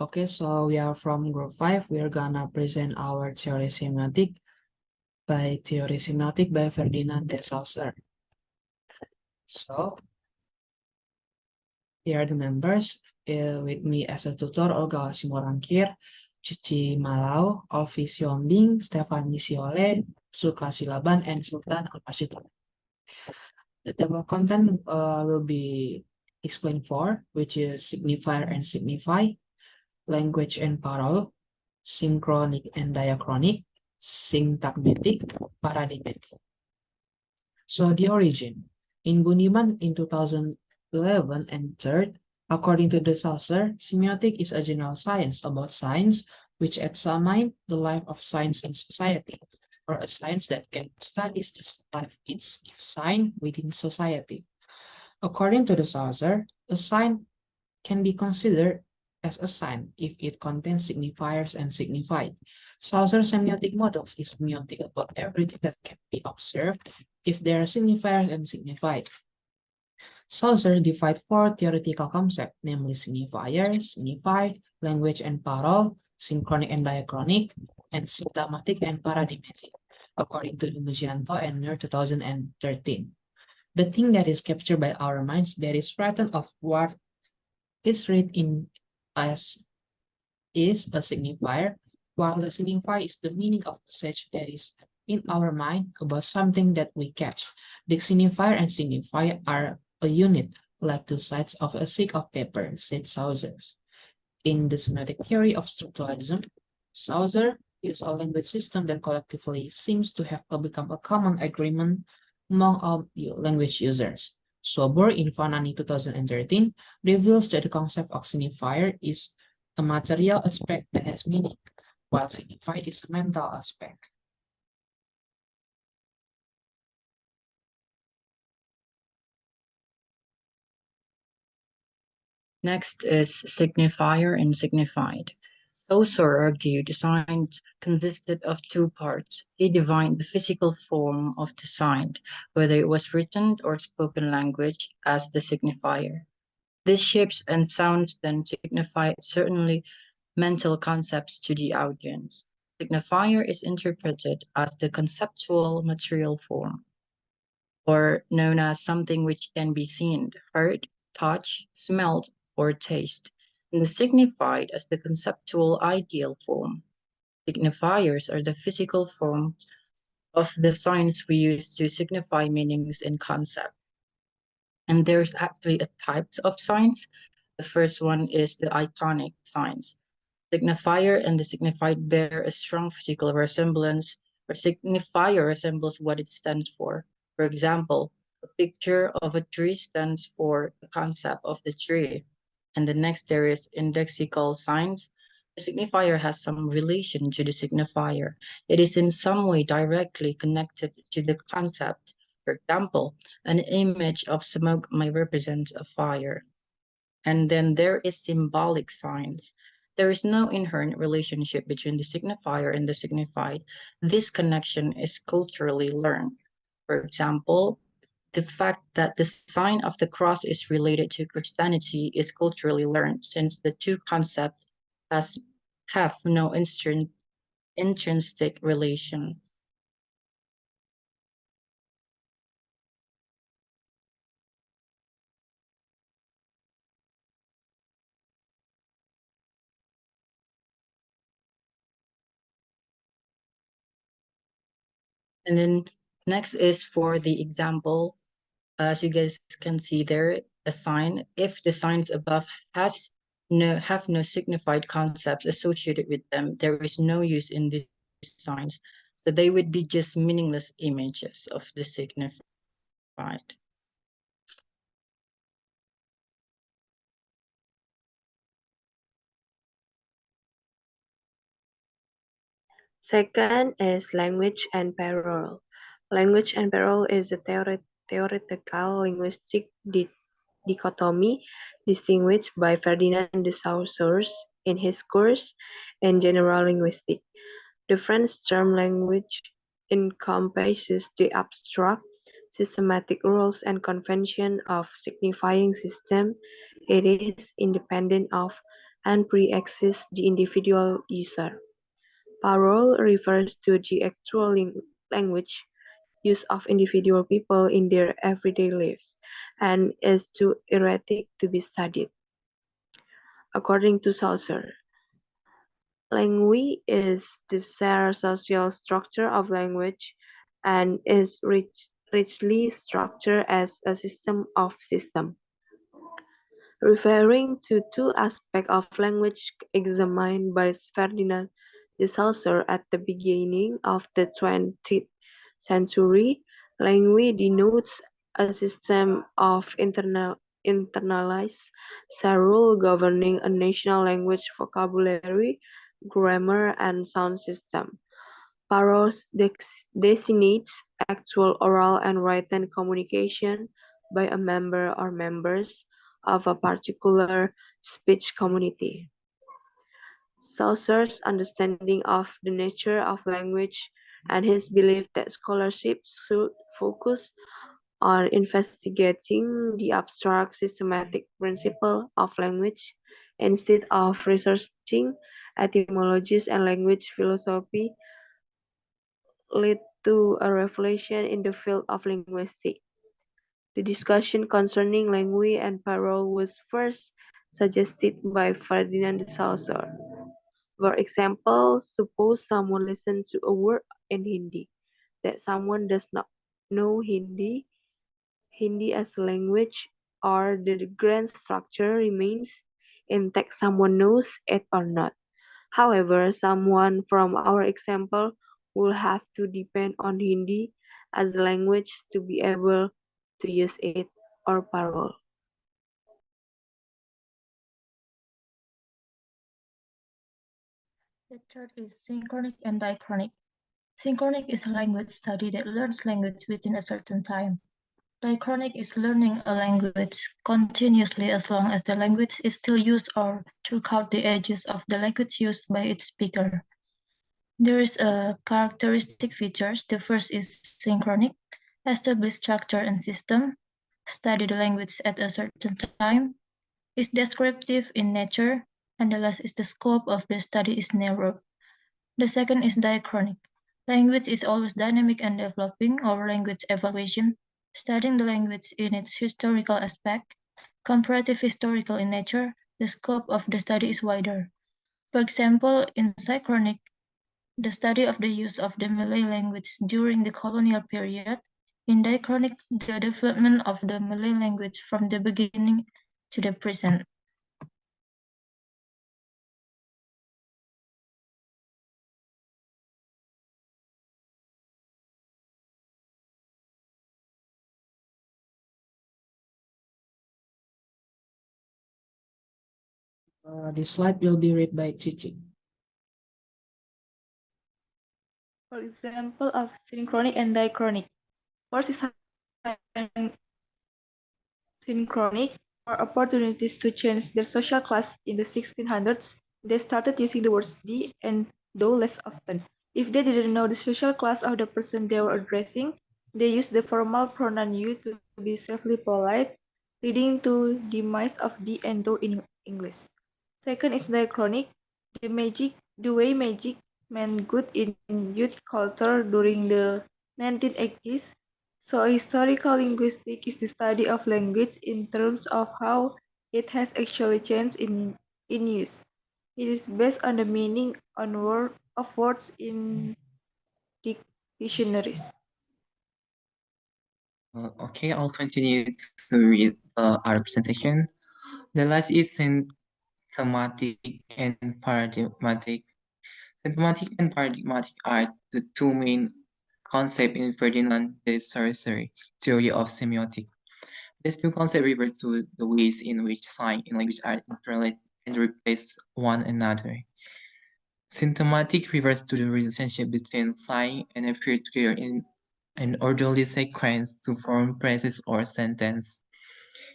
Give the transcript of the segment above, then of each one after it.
Okay, so we are from group 5. We are gonna present our theory semiotic by Ferdinand de Saussure. So here are the members. With me as a tutor, Olga Simorangkir, Cici Malau, Alfi Siombing, Stefani Siole, Suka Silaban, and Sultan Almasito. The table content will be explained for, which is signifier and signify, language and parole, synchronic and diachronic, syntagmatic, paradigmatic. So the origin. In Bundiman in 2011 and third, according to the Saussure, semiotic is a general science about science which examines the life of science in society, or a science that can study the life of science within society. According to the Saussure, a sign can be considered as a sign if it contains signifiers and signified. Saussure semiotic models is semiotic about everything that can be observed if there are signifiers and signified. Saussure divides four theoretical concepts, namely signifiers, signified, language and parole, synchronic and diachronic, and symptomatic and paradigmatic, according to Lucianto and Near 2013. The thing that is captured by our minds that is frightened of what is read in as is a signifier, while the signifier is the meaning of message that is in our mind about something that we catch. The signifier and signifier are a unit, like two sides of a sheet of paper, said Saussure. In the semiotic theory of structuralism, Saussure used a language system that collectively seems to have become a common agreement among all language users. Sober in Fanani 2013 reveals that the concept of signifier is a material aspect that has meaning, while signified is a mental aspect. Next is signifier and signified. Saussure argued signs consisted of two parts. He defined the physical form of the sign, whether it was written or spoken language, as the signifier. These shapes and sounds then signified certainly mental concepts to the audience. Signifier is interpreted as the conceptual material form, or known as something which can be seen, heard, touched, smelled, or tasted, and is signified as the conceptual ideal form. Signifiers are the physical forms of the signs we use to signify meanings and concepts. And there's actually a types of signs. The first one is the iconic signs. Signifier and the signified bear a strong physical resemblance, or signifier resembles what it stands for. For example, a picture of a tree stands for the concept of the tree. And the next there is indexical signs. The signifier has some relation to the signifier. It is in some way directly connected to the concept. For example, an image of smoke may represent a fire. And then there is symbolic signs. There is no inherent relationship between the signifier and the signified. This connection is culturally learned. For example, the fact that the sign of the cross is related to Christianity is culturally learned, since the two concepts have no intrinsic relation. And then next is for the example. As you guys can see there, a sign, if the signs above have no signified concepts associated with them, there is no use in these signs. So they would be just meaningless images of the signified. Second is language and parole. Language and parole is a theoretical linguistic dichotomy distinguished by Ferdinand de Saussure in his course in general linguistics. The French term language encompasses the abstract, systematic rules and convention of signifying system. It is independent of and pre-exists the individual user. Parole refers to the actual language use of individual people in their everyday lives and is too erratic to be studied. According to Saussure, language is the social structure of language and is richly structured as a system of systems. Referring to two aspects of language examined by Ferdinand de Saussure at the beginning of the 20th century, language denotes a system of internalized rules governing a national language vocabulary, grammar, and sound system. Parose designates actual oral and written communication by a member or members of a particular speech community. Saussure's understanding of the nature of language and his belief that scholarship should focus on investigating the abstract systematic principle of language instead of researching etymologies and language philosophy led to a revolution in the field of linguistics. The discussion concerning language and parole was first suggested by Ferdinand de Saussure. For example, suppose someone listens to a word in Hindi that someone does not know Hindi as a language, or the grand structure remains intact, someone knows it or not. However, someone from our example will have to depend on Hindi as a language to be able to use it or parole. The third is synchronic and diachronic. Synchronic is a language study that learns language within a certain time. Diachronic is learning a language continuously as long as the language is still used or throughout the ages of the language used by its speaker. There is a characteristic features. The first is synchronic, establish structure and system, study the language at a certain time, is descriptive in nature, and the last is the scope of the study is narrow. The second is diachronic. Language is always dynamic and developing, or language evaluation, studying the language in its historical aspect, comparative historical in nature, the scope of the study is wider. For example, in synchronic, the study of the use of the Malay language during the colonial period. In diachronic, the development of the Malay language from the beginning to the present. This slide will be read by Cici. For example of synchronic and diachronic. First is synchronic, or opportunities to change their social class in the 1600s. They started using the words "the" and "thou" less often. If they didn't know the social class of the person they were addressing, they used the formal pronoun "you" to be safely polite, leading to demise of "the" and "thou" in English. Second is diachronic. The way magic meant good in youth culture during the 1980s. So historical linguistics is the study of language in terms of how it has actually changed in use. It is based on the meaning of words in dictionaries. Okay, I'll continue to read our presentation. The last is symptomatic and paradigmatic. Symptomatic and paradigmatic are the two main concepts in Ferdinand de Saussure theory of semiotics. These two concepts refer to the ways in which sign and language are interrelated and replace one another. Symptomatic refers to the relationship between sign and appear together in an orderly sequence to form phrases or sentence.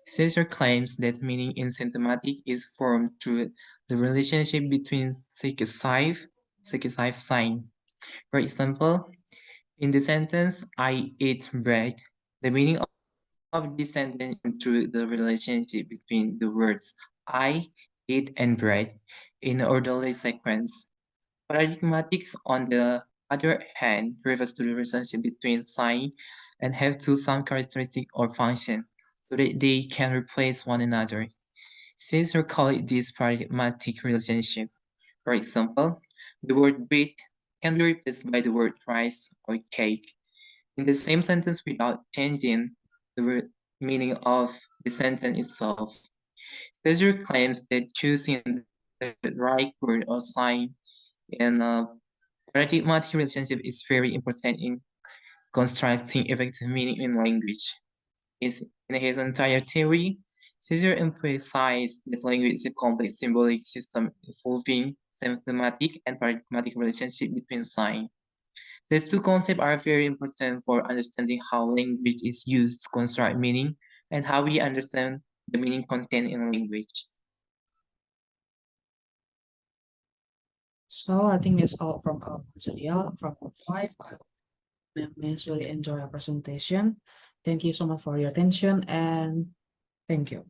Saussure claims that meaning in symptomatic is formed through the relationship between successive sign. For example, in the sentence, I ate bread, the meaning of this sentence is through the relationship between the words I eat, and breathe in an orderly sequence. Paradigmatics, on the other hand, refers to the relationship between sign and have to some characteristic or function, so that they can replace one another. Saussure called this paradigmatic relationship. For example, the word bread can be replaced by the word rice or cake in the same sentence without changing the meaning of the sentence itself. Saussure claims that choosing the right word or sign in a paradigmatic relationship is very important in constructing effective meaning in language. In his entire theory, Saussure emphasized that language is a complex symbolic system involving thematic and paradigmatic relationship between signs. These two concepts are very important for understanding how language is used to construct meaning and how we understand the meaning contained in language. So I think that's all from our material from group 5. I hope members really enjoy our presentation. Thank you so much for your attention and thank you.